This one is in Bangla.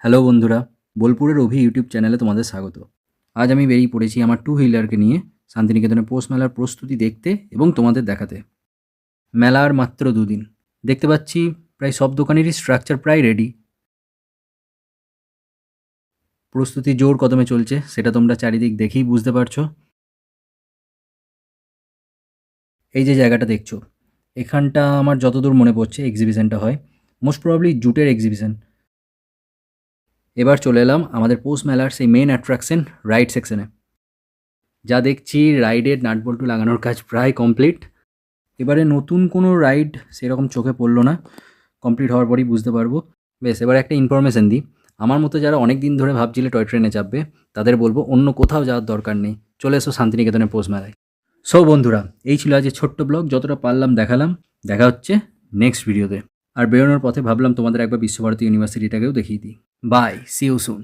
হ্যালো বন্ধুরা, বোলপুরের অভি ইউটিউব চ্যানেলে তোমাদের স্বাগত। আজ আমি বেরিয়ে পড়েছি আমার টু হুইলারকে নিয়ে শান্তিনিকেতনের পৌষ মেলার প্রস্তুতি দেখতে এবং তোমাদের দেখাতে। মেলা আর মাত্র 2 দিন। দেখতে পাচ্ছি প্রায় সব দোকানেরই স্ট্রাকচার প্রায় রেডি। প্রস্তুতি জোর কদমে চলছে, সেটা তোমরা চারিদিক দেখেই বুঝতে পারছো। এই যে জায়গাটা দেখছো, এখানটা আমার যতদূর মনে পড়ছে এক্সিবিশনটা হয়, মোস্ট প্রবাবলি জুটের এক্সিবিশন। এবার চলে এলাম আমাদের পৌষ মেলার সেই মেন অ্যাট্রাকশন রাইড সেকশনে। যা দেখছি রাইডের নাটবল্টু লাগানোর কাজ প্রায় কমপ্লিট। এবারে নতুন কোনো রাইড সেরকম চোখে পড়লো না, কমপ্লিট হওয়ার পরেই বুঝতে পারবো। বেশ, এবার একটা ইনফরমেশান দিই। আমার মতো যারা অনেক দিন ধরে ভাবছিলে টয় ট্রেনে চাপবে, তাদের বলবো অন্য কোথাও যাওয়ার দরকার নেই, চলে এসো শান্তিনিকেতনের পৌষ মেলায়। সো বন্ধুরা, এই ছিল আজকে ছোট্ট ব্লগ, যতটা পারলাম দেখালাম। দেখা হচ্ছে নেক্সট ভিডিওতে। আর বেরোনোর পথে ভাবলাম তোমাদের একবার বিশ্বভারতী ইউনিভার্সিটিটাকেও দেখিয়ে দিই। Bye, see you soon.